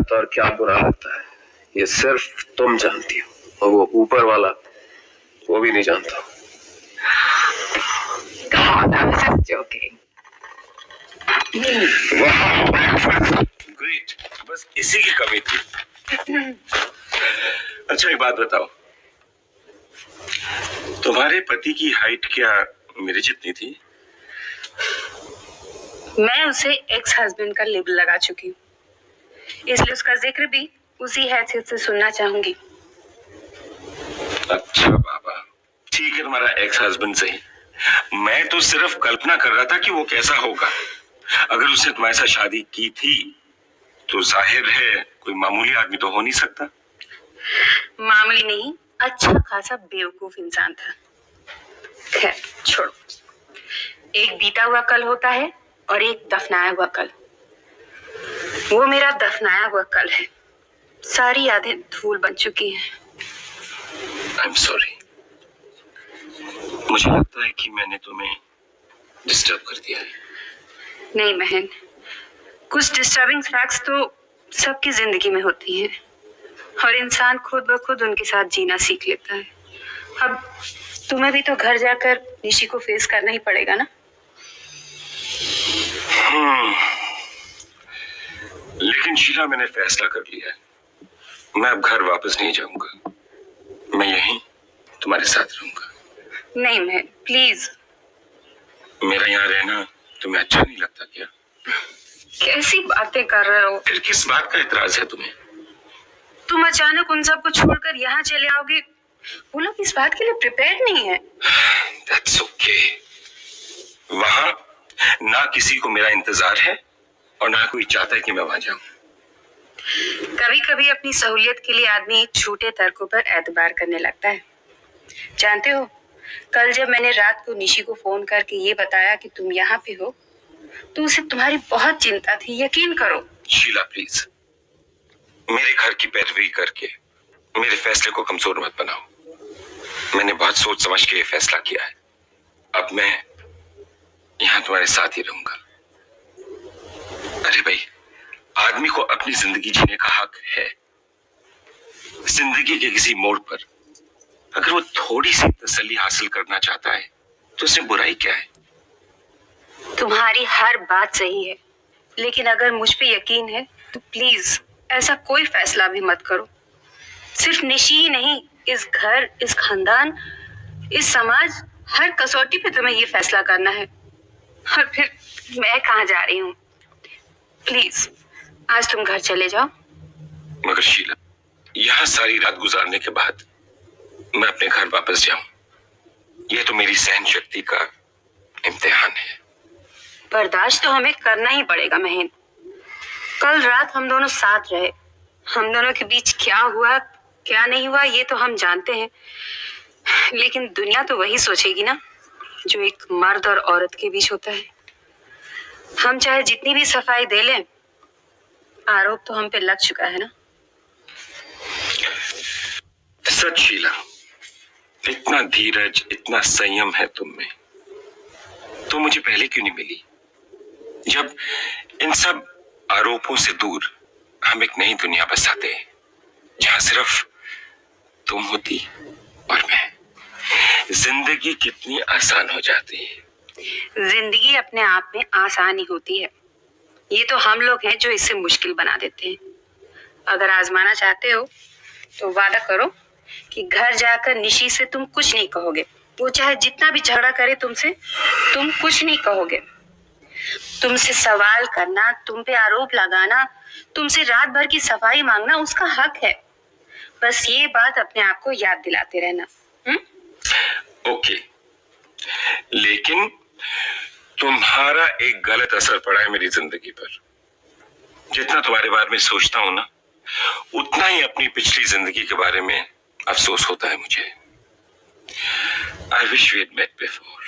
लगता है और क्या बुरा लगता है ये सिर्फ तुम जानती हो, और वो ऊपर वाला वो भी नहीं जानता। God, I was just joking. Great, बस इसी की कमी थी। अच्छा एक बात बताओ, तुम्हारे पति की हाइट क्या मेरी जितनी थी? मैं उसे एक्स हस्बैंड का लेबल लगा चुकी हूँ, इसलिए उसका जिक्र भी उसी हैसियत से सुनना चाहूंगी। अच्छा बाबा, ठीक है, तुम्हारा एक्स हस्बैंड सही। मैं तो सिर्फ कल्पना कर रहा था कि वो कैसा होगा। अगर उसने तुम्हारे साथ शादी की थी तो जाहिर है कोई मामूली आदमी तो हो नहीं सकता। मामूली नहीं, अच्छा खासा बेवकूफ इंसान था। खैर छोड़ो, एक बीता हुआ कल होता है और एक दफनाया हुआ कल। वो मेरा दफनाया हुआ कल है, सारी यादें धूल बन चुकी हैं। आई एम सॉरी, मुझे लगता है कि मैंने तुम्हें डिस्टर्ब कर दिया है। नहीं महन, कुछ डिस्टर्बिंग फैक्ट्स तो सबकी जिंदगी में होती हैं और इंसान खुद ब खुद उनके साथ जीना सीख लेता है। अब तुम्हें भी तो घर जाकर निशी को फेस करना ही पड़ेगा ना। लेकिन शीला, मैंने फैसला कर लिया है, मैं अब घर वापस नहीं जाऊंगा। मैं यहीं तुम्हारे साथ रहूंगा। नहीं महन प्लीज। मेरा यहाँ रहना तुम्हें अच्छा नहीं लगता क्या? कैसी बातें कर रहे हो? फिर किस बात का इतराज है तुम्हें? तुम अचानक उन सबको छोड़कर यहाँ चले आओगे, वो लोग इस बात के लिए प्रिपेयर्ड नहीं है। That's okay. वहां ना किसी को मेरा इंतजार है और ना कोई चाहता है कि मैं वहां जाऊं। कभी कभी अपनी सहूलियत के लिए आदमी झूठे तर्कों पर एतबार करने लगता है। जानते हो, कल जब मैंने रात को निशी को फोन करके ये बताया कि तुम यहाँ पे हो, तो उसे तुम्हारी बहुत चिंता थी, यकीन करो। शीला प्लीज, मेरे घर की पैरवी करके मेरे फैसले को कमजोर मत बनाओ। मैंने बहुत सोच समझ के ये फैसला किया है। अब मैं यहाँ तुम्हारे साथ ही रहूंगा। अरे भाई, आदमी को अपनी जिंदगी जीने का हक है। जिंदगी के किसी मोड़ पर अगर वो थोड़ी सी तसल्ली हासिल करना चाहता है तो उसमें बुराई क्या है? तुम्हारी हर बात सही है, लेकिन अगर मुझ पे यकीन है तो प्लीज ऐसा कोई फैसला भी मत करो। सिर्फ निशी ही नहीं, इस घर, इस खानदान, इस समाज, हर कसौटी पे तुम्हें ये फैसला करना है। और फिर मैं कहाँ जा रही हूँ? प्लीज आज तुम घर चले जाओ। मगर शीला, यहाँ सारी रात गुजारने के बाद मैं अपने घर वापस जाऊं, यह तो मेरी सहन शक्ति का इम्तिहान है। बर्दाश्त तो हमें करना ही पड़ेगा महन। कल रात हम दोनों साथ रहे, हम दोनों के बीच क्या हुआ क्या नहीं हुआ ये तो हम जानते हैं, लेकिन दुनिया तो वही सोचेगी ना जो एक मर्द और औरत के बीच होता है। हम चाहे जितनी भी सफाई दे लें, आरोप तो हम पे लग चुका है ना। सच शीला, इतना धीरज, इतना संयम है तुम में, तो मुझे पहले क्यों नहीं मिली? जब इन सब आरोपों से दूर हम एक नई दुनिया बसाते हैं जहां सिर्फ तुम होती और मैं, जिंदगी कितनी आसान हो जाती है। जिंदगी अपने आप में आसान ही होती है, ये तो हम लोग हैं जो इसे मुश्किल बना देते हैं। अगर आजमाना चाहते हो तो वादा करो कि घर जाकर निशी से तुम कुछ नहीं कहोगे। वो चाहे जितना भी झगड़ा करे तुमसे, तुम कुछ नहीं कहोगे। तुमसे सवाल करना, तुम पे आरोप लगाना, तुमसे रात भर की सफाई मांगना उसका हक है। बस ये बात अपने आप को याद दिलाते रहना। ओके, लेकिन तुम्हारा एक गलत असर पड़ा है मेरी जिंदगी पर। जितना तुम्हारे बारे में सोचता हूं ना, उतना ही अपनी पिछली जिंदगी के बारे में अफसोस होता है मुझे। I wish we had met before.